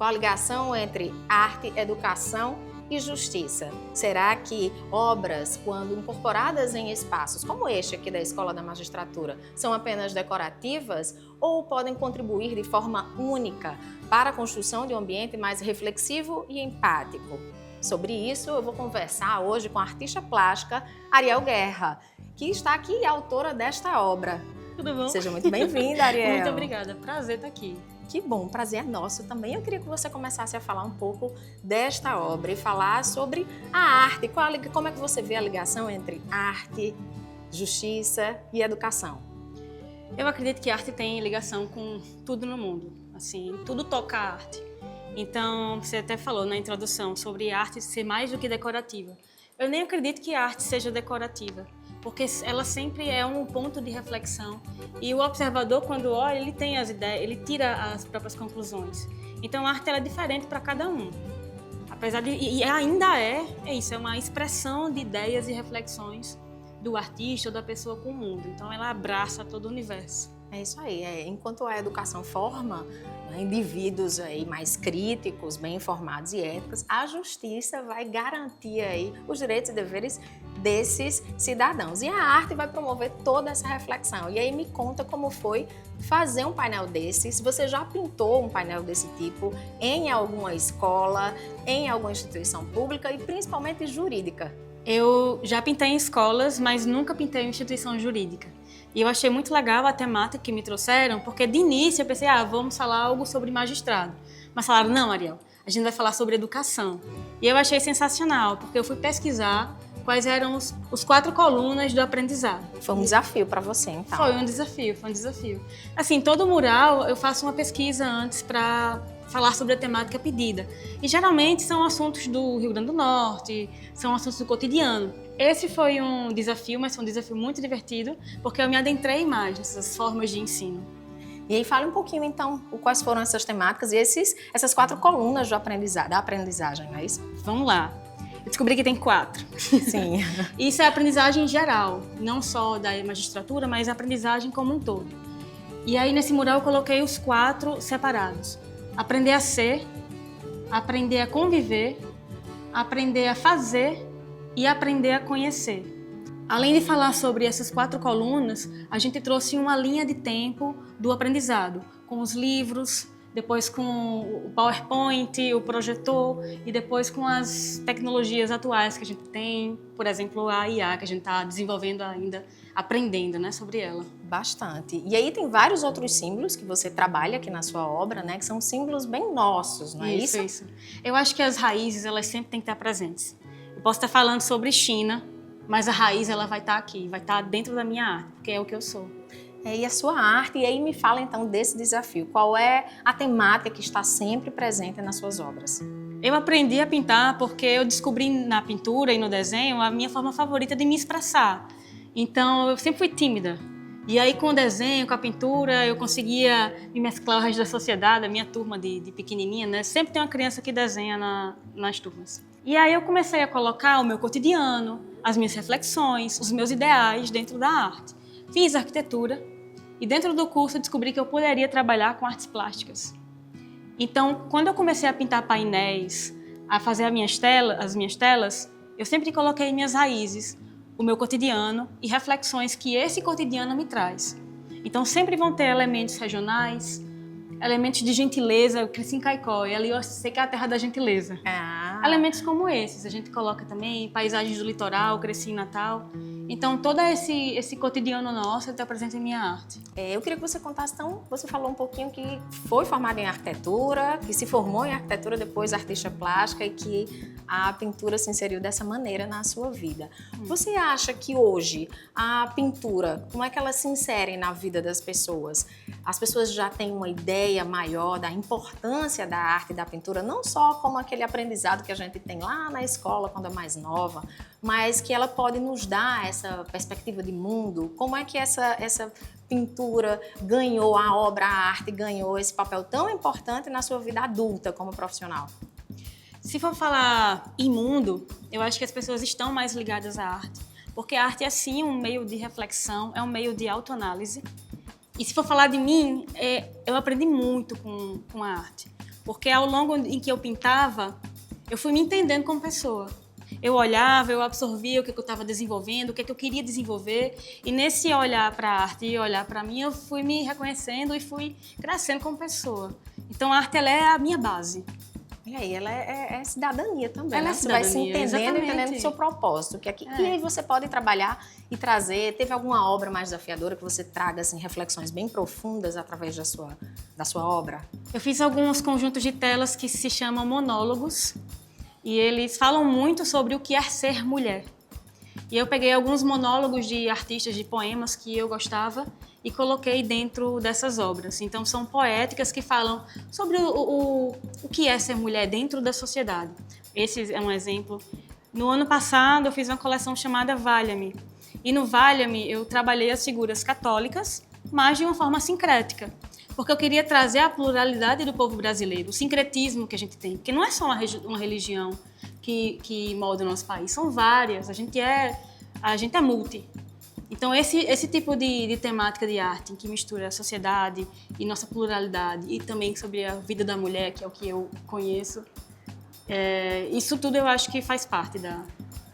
Qual a ligação entre arte, educação e justiça? Será que obras, quando incorporadas em espaços como este aqui da Escola da Magistratura, são apenas decorativas ou podem contribuir de forma única para a construção de um ambiente mais reflexivo e empático? Sobre isso, eu vou conversar hoje com a artista plástica Ariel Guerra, que está aqui e é autora desta obra. Tudo bom? Seja muito bem-vinda, Ariel. Muito obrigada, prazer estar aqui. Que bom, o prazer é nosso também. Eu queria que você começasse a falar um pouco desta obra e falar sobre a arte. Como é que você vê a ligação entre arte, justiça e educação? Eu acredito que a arte tem ligação com tudo no mundo. Assim, tudo toca a arte. Então, você até falou na introdução sobre a arte ser mais do que decorativa. Eu nem acredito que a arte seja decorativa, porque ela sempre é um ponto de reflexão e o observador, quando olha, ele tem as ideias, ele tira as próprias conclusões. Então a arte ela é diferente para cada um, apesar de e ainda é isso, é uma expressão de ideias e reflexões do artista ou da pessoa com o mundo. Então ela abraça todo o universo. É isso aí. Enquanto a educação forma, né, indivíduos aí mais críticos, bem informados e éticos, a justiça vai garantir aí os direitos e deveres desses cidadãos. E a arte vai promover toda essa reflexão. E aí me conta como foi fazer um painel desse. Se você já pintou um painel desse tipo em alguma escola, em alguma instituição pública e principalmente jurídica. Eu já pintei em escolas, mas nunca pintei em instituição jurídica. E eu achei muito legal a temática que me trouxeram, porque de início eu pensei, vamos falar algo sobre magistrado. Mas falaram, não, Ariel, a gente vai falar sobre educação. E eu achei sensacional, porque eu fui pesquisar quais eram os 4 colunas do aprendizado. Foi um desafio para você, então? Foi um desafio. Assim, todo mural eu faço uma pesquisa antes para falar sobre a temática pedida. E geralmente são assuntos do Rio Grande do Norte, são assuntos do cotidiano. Esse foi um desafio, mas foi um desafio muito divertido, porque eu me adentrei mais nessas formas de ensino. E aí fala um pouquinho, então, quais foram essas temáticas e essas 4 colunas da aprendizagem, não é isso? Vamos lá. Eu descobri que tem 4. Sim. Isso é aprendizagem geral, não só da magistratura, mas a aprendizagem como um todo. E aí, nesse mural, eu coloquei os 4 separados. Aprender a ser, aprender a conviver, aprender a fazer e aprender a conhecer. Além de falar sobre essas 4 colunas, a gente trouxe uma linha de tempo do aprendizado, com os livros, depois com o PowerPoint, o projetor e depois com as tecnologias atuais que a gente tem, por exemplo, a IA, que a gente está desenvolvendo ainda, aprendendo, né, sobre ela. Bastante. E aí tem vários outros símbolos que você trabalha aqui na sua obra, né, que são símbolos bem nossos, não é isso? Isso. Eu acho que as raízes, elas sempre têm que estar presentes. Eu posso estar falando sobre China, mas a raiz ela vai estar aqui, vai estar dentro da minha arte, porque é o que eu sou. E a sua arte, e aí me fala então desse desafio. Qual é a temática que está sempre presente nas suas obras? Eu aprendi a pintar porque eu descobri na pintura e no desenho a minha forma favorita de me expressar. Então eu sempre fui tímida. E aí com o desenho, com a pintura, eu conseguia me mesclar ao resto da sociedade, a minha turma de pequenininha, né? Sempre tem uma criança que desenha nas turmas. E aí eu comecei a colocar o meu cotidiano, as minhas reflexões, os meus ideais dentro da arte. Fiz arquitetura e dentro do curso eu descobri que eu poderia trabalhar com artes plásticas. Então, quando eu comecei a pintar painéis, a fazer as minhas telas, eu sempre coloquei minhas raízes, o meu cotidiano e reflexões que esse cotidiano me traz. Então, sempre vão ter elementos regionais, elementos de gentileza. Eu cresci em Caicó e ali eu sei que é a terra da gentileza. Elementos como esses, a gente coloca também paisagens do litoral, cresci em Natal. Então, todo esse cotidiano nosso está presente em minha arte. Eu queria que você contasse, então, você falou um pouquinho que foi formada em arquitetura, que se formou em arquitetura, depois artista plástica e que a pintura se inseriu dessa maneira na sua vida. Você acha que hoje a pintura, como é que ela se insere na vida das pessoas? As pessoas já têm uma ideia maior da importância da arte e da pintura, não só como aquele aprendizado que a gente tem lá na escola quando é mais nova, mas que ela pode nos dar essa perspectiva de mundo. Como é que essa pintura ganhou, a obra, a arte ganhou esse papel tão importante na sua vida adulta como profissional? Se for falar em mundo, eu acho que as pessoas estão mais ligadas à arte, porque a arte é sim um meio de reflexão, é um meio de autoanálise. E se for falar de mim, eu aprendi muito com a arte. porque ao longo em que eu pintava, eu fui me entendendo como pessoa. Eu olhava, eu absorvia o que eu estava desenvolvendo, o que eu queria desenvolver, e nesse olhar para a arte e olhar para mim, eu fui me reconhecendo e fui crescendo como pessoa. Então, a arte ela é a minha base. E aí, ela é cidadania também, Ela né? é Você vai se cidadania, entendendo, exatamente. entendendo o seu propósito. E aí você pode trabalhar e trazer... Teve alguma obra mais desafiadora que você traga assim, reflexões bem profundas através da sua obra? Eu fiz alguns conjuntos de telas que se chamam monólogos, e eles falam muito sobre o que é ser mulher. E eu peguei alguns monólogos de artistas, de poemas que eu gostava e coloquei dentro dessas obras. Então, são poéticas que falam sobre o que é ser mulher dentro da sociedade. Esse é um exemplo. No ano passado, eu fiz uma coleção chamada Valha-me. E no Valha-me, eu trabalhei as figuras católicas, mas de uma forma sincrética. Porque eu queria trazer a pluralidade do povo brasileiro, o sincretismo que a gente tem. Porque não é só uma religião que molda o nosso país, são várias. A gente é multi. Então, esse tipo de temática de arte, em que mistura a sociedade e nossa pluralidade, e também sobre a vida da mulher, que é o que eu conheço, isso tudo eu acho que faz parte da...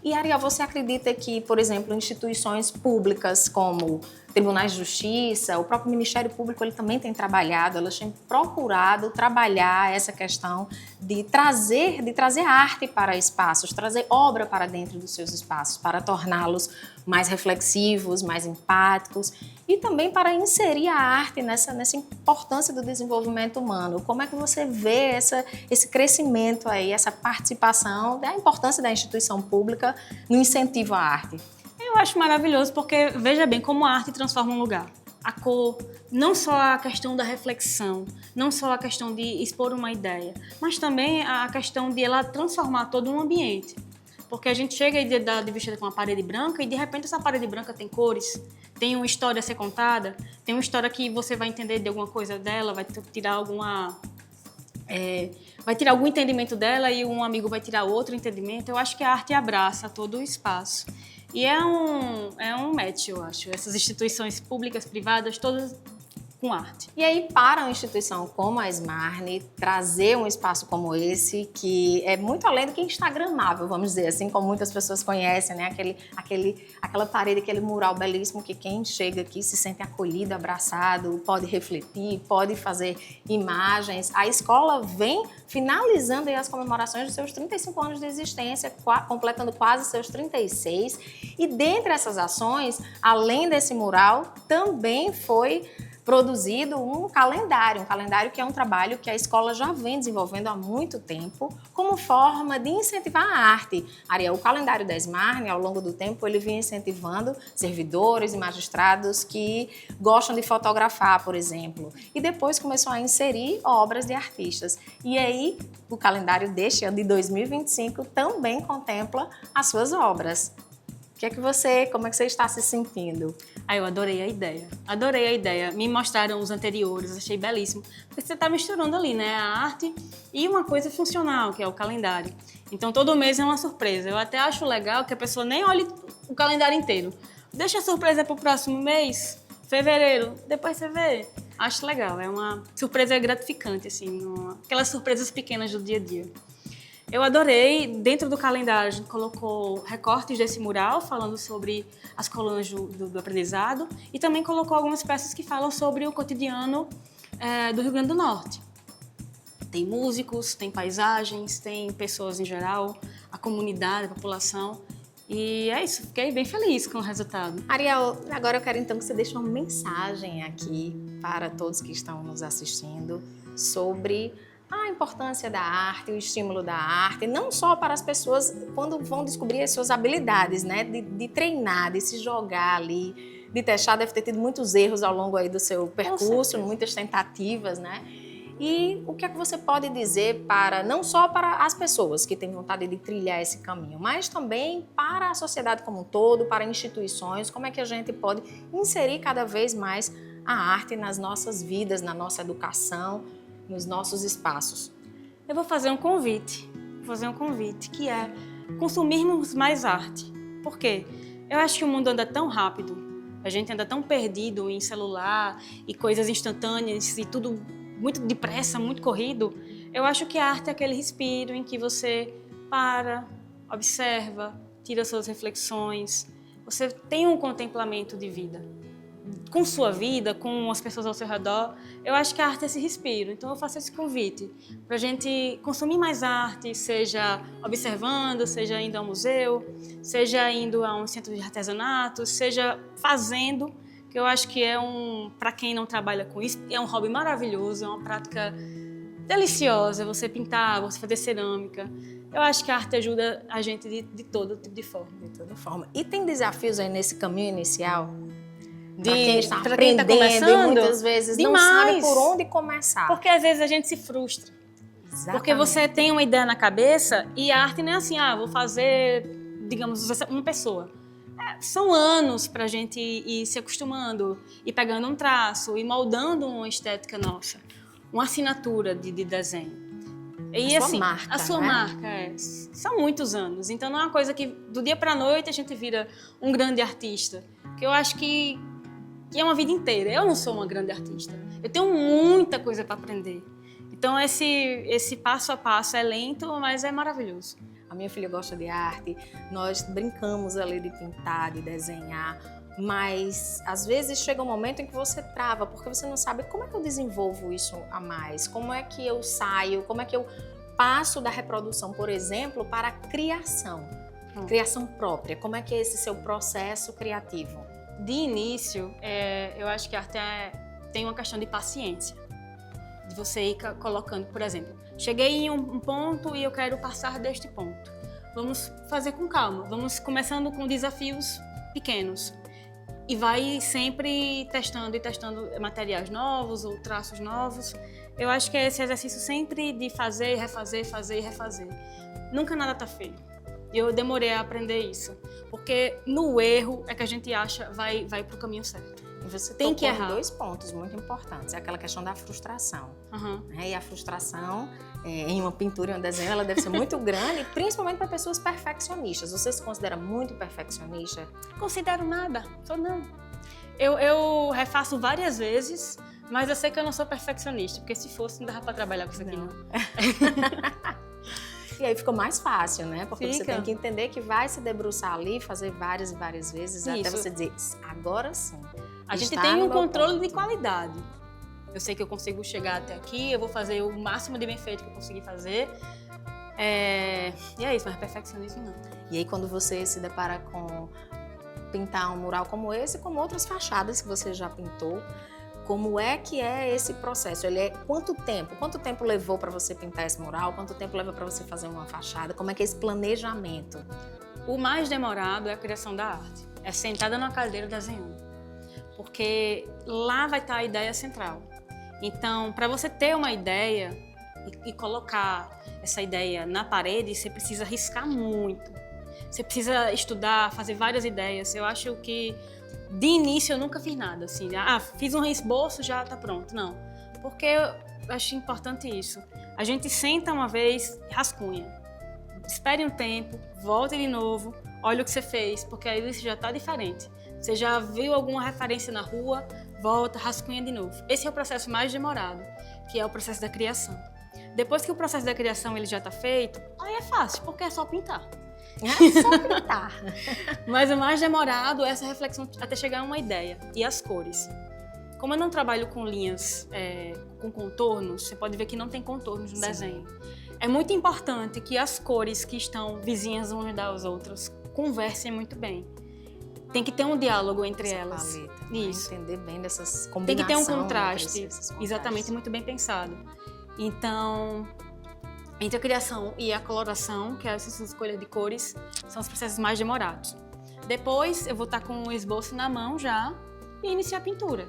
E, Ariel, você acredita que, por exemplo, instituições públicas como tribunais de justiça, o próprio Ministério Público, ele também tem trabalhado, elas têm procurado trabalhar essa questão de trazer arte para espaços, trazer obra para dentro dos seus espaços, para torná-los mais reflexivos, mais empáticos e também para inserir a arte nessa importância do desenvolvimento humano. Como é que você vê esse crescimento aí, essa participação, a importância da instituição pública no incentivo à arte? Eu acho maravilhoso porque, veja bem, como a arte transforma um lugar. A cor, não só a questão da reflexão, não só a questão de expor uma ideia, mas também a questão de ela transformar todo um ambiente. Porque a gente chega de vestida com uma parede branca e, de repente, essa parede branca tem cores, tem uma história a ser contada, tem uma história que você vai entender de alguma coisa dela, vai tirar algum entendimento dela e um amigo vai tirar outro entendimento. Eu acho que a arte abraça todo o espaço. E é um match, eu acho, essas instituições públicas, privadas, todas com arte. E aí, para uma instituição como a Smarne, trazer um espaço como esse, que é muito além do que instagramável, vamos dizer assim, como muitas pessoas conhecem, né? Aquela parede, aquele mural belíssimo que quem chega aqui se sente acolhido, abraçado, pode refletir, pode fazer imagens. A escola vem finalizando aí as comemorações dos seus 35 anos de existência, completando quase seus 36. E dentre essas ações, além desse mural, também foi produzido um calendário que é um trabalho que a escola já vem desenvolvendo há muito tempo como forma de incentivar a arte. Ariel, o calendário da Smarne, ao longo do tempo, ele vinha incentivando servidores e magistrados que gostam de fotografar, por exemplo, e depois começou a inserir obras de artistas. E aí, o calendário deste ano de 2025 também contempla as suas obras. Como é que você está se sentindo? Eu adorei a ideia. Me mostraram os anteriores, achei belíssimo. Porque você está misturando ali, né, a arte e uma coisa funcional, que é o calendário. Então, todo mês é uma surpresa. Eu até acho legal que a pessoa nem olhe o calendário inteiro. Deixa a surpresa para o próximo mês, fevereiro, depois você vê. Acho legal, é uma surpresa gratificante, assim, aquelas surpresas pequenas do dia a dia. Eu adorei, dentro do calendário a gente colocou recortes desse mural falando sobre as colunas do aprendizado e também colocou algumas peças que falam sobre o cotidiano do Rio Grande do Norte. Tem músicos, tem paisagens, tem pessoas em geral, a comunidade, a população. E é isso, fiquei bem feliz com o resultado. Ariel, agora eu quero então que você deixe uma mensagem aqui para todos que estão nos assistindo sobre a importância da arte, o estímulo da arte, não só para as pessoas quando vão descobrir as suas habilidades, né? De treinar, de se jogar ali, de testar, deve ter tido muitos erros ao longo aí do seu percurso, muitas tentativas, né? E o que é que você pode dizer não só para as pessoas que têm vontade de trilhar esse caminho, mas também para a sociedade como um todo, para instituições, como é que a gente pode inserir cada vez mais a arte nas nossas vidas, na nossa educação, nos nossos espaços? Eu vou fazer um convite, que é consumirmos mais arte. Por quê? Eu acho que o mundo anda tão rápido, a gente anda tão perdido em celular e coisas instantâneas e tudo muito depressa, muito corrido. Eu acho que a arte é aquele respiro em que você para, observa, tira suas reflexões, você tem um contemplamento de vida. Com sua vida, com as pessoas ao seu redor, eu acho que a arte é esse respiro. Então eu faço esse convite para a gente consumir mais arte, seja observando, seja indo ao museu, seja indo a um centro de artesanato, seja fazendo, que eu acho que para quem não trabalha com isso, é um hobby maravilhoso, é uma prática deliciosa, você pintar, você fazer cerâmica. Eu acho que a arte ajuda a gente de todo tipo de forma. De toda forma. E tem desafios aí nesse caminho inicial? Para quem está quem aprendendo tá começando, e muitas vezes não sabe por onde começar. Porque às vezes a gente se frustra. Exatamente. Porque você tem uma ideia na cabeça e a arte não é assim, vou fazer, digamos, uma pessoa. São anos para a gente ir se acostumando, ir pegando um traço, ir moldando uma estética nossa, uma assinatura de desenho. E a assim, sua marca, a sua né? marca, são muitos anos. Então não é uma coisa que do dia para a noite a gente vira um grande artista. Que eu acho que é uma vida inteira. Eu não sou uma grande artista. Eu tenho muita coisa para aprender. Então esse passo a passo é lento, mas é maravilhoso. A minha filha gosta de arte, nós brincamos ali de pintar, de desenhar, mas às vezes chega um momento em que você trava, porque você não sabe como é que eu desenvolvo isso a mais, como é que eu saio, como é que eu passo da reprodução, por exemplo, para a criação própria. Como é que é esse seu processo criativo? De início, eu acho que a arte tem uma questão de paciência. De você ir colocando, por exemplo, cheguei em um ponto e eu quero passar deste ponto. Vamos fazer com calma, vamos começando com desafios pequenos. E vai sempre testando e testando materiais novos ou traços novos. Eu acho que é esse exercício sempre de fazer, refazer, fazer e refazer. Nunca nada tá feio. Eu demorei a aprender isso, porque no erro é que a gente acha vai para o caminho certo. E você tem que errar. 2 pontos muito importantes, é aquela questão da frustração. Uhum. E a frustração em uma pintura, em um desenho, ela deve ser muito grande, principalmente para pessoas perfeccionistas. Você se considera muito perfeccionista? Considero nada, sou não. Eu refaço várias vezes, mas eu sei que eu não sou perfeccionista, porque se fosse não dava para trabalhar com isso aqui não. E aí ficou mais fácil, né? Porque você Fica. tem que entender que vai se debruçar ali, fazer várias e várias vezes, até Isso. você dizer, agora sim. A gente está tem no um meu controle ponto. de qualidade. Eu sei que eu consigo chegar até aqui, eu vou fazer o máximo de bem feito que eu conseguir fazer. E é isso, mas perfeccionismo não. E aí quando você se depara com pintar um mural como esse, como outras fachadas que você já pintou, como é que é esse processo? Quanto tempo levou para você pintar esse mural? Quanto tempo leva para você fazer uma fachada? Como é que é esse planejamento? O mais demorado é a criação da arte. É sentada numa cadeira desenhando. Porque lá vai estar a ideia central. Então, para você ter uma ideia e colocar essa ideia na parede, você precisa riscar muito. Você precisa estudar, fazer várias ideias. Eu acho que, de início, eu nunca fiz nada. Assim, fiz um esboço, já está pronto. Não, porque eu acho importante isso. A gente senta uma vez, rascunha. Espere um tempo, volte de novo, olha o que você fez, porque aí isso já está diferente. Você já viu alguma referência na rua, volta, rascunha de novo. Esse é o processo mais demorado, que é o processo da criação. Depois que o processo da criação ele já está feito, aí é fácil, porque é só pintar. É só pintar. Mas o mais demorado é essa reflexão até chegar a uma ideia. E as cores. Como eu não trabalho com linhas, com contornos, você pode ver que não tem contornos no desenho. É muito importante que as cores que estão vizinhas umas das outras conversem muito bem. Tem que ter um diálogo entre elas. Paleta, Isso. Entender bem dessas combinações. Tem que ter um contraste. Esses contrastes. Exatamente, muito bem pensado. Então, entre a criação e a coloração, que é essa escolha de cores, são os processos mais demorados. Depois, eu vou estar com o esboço na mão já e iniciar a pintura,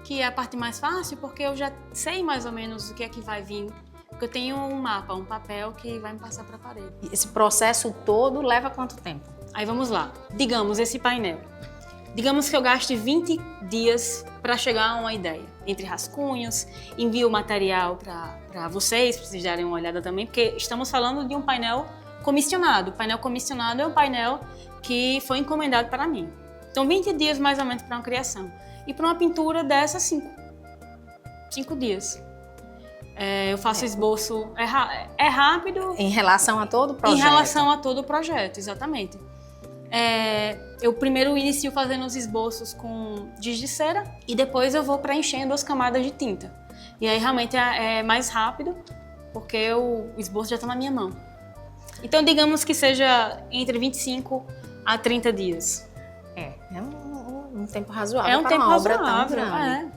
que é a parte mais fácil, porque eu já sei mais ou menos o que é que vai vir. Porque eu tenho um mapa, um papel que vai me passar para a parede. E esse processo todo leva quanto tempo? Aí vamos lá. Digamos esse painel. Digamos que eu gaste 20 dias para chegar a uma ideia. Entre rascunhos, envio o material para vocês darem uma olhada também, porque estamos falando de um painel comissionado. O painel comissionado é um painel que foi encomendado para mim. Então, 20 dias mais ou menos para uma criação. E para uma pintura dessas, 5 dias. Eu faço esboço, é rápido. Em relação a todo o projeto? Em relação a todo o projeto, exatamente. Eu primeiro inicio fazendo os esboços com giz de cera e depois eu vou preenchendo as camadas de tinta. E aí realmente é mais rápido, porque o esboço já está na minha mão. Então digamos que seja entre 25 a 30 dias. É um tempo razoável. É um para tempo uma obra razoável, tão grande.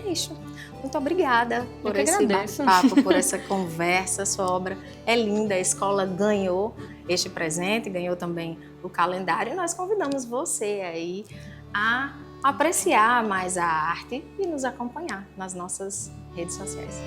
É isso. Muito obrigada por esse bate-papo, por essa conversa. Sua obra é linda, a escola ganhou este presente, ganhou também o calendário. E nós convidamos você aí a apreciar mais a arte e nos acompanhar nas nossas redes sociais.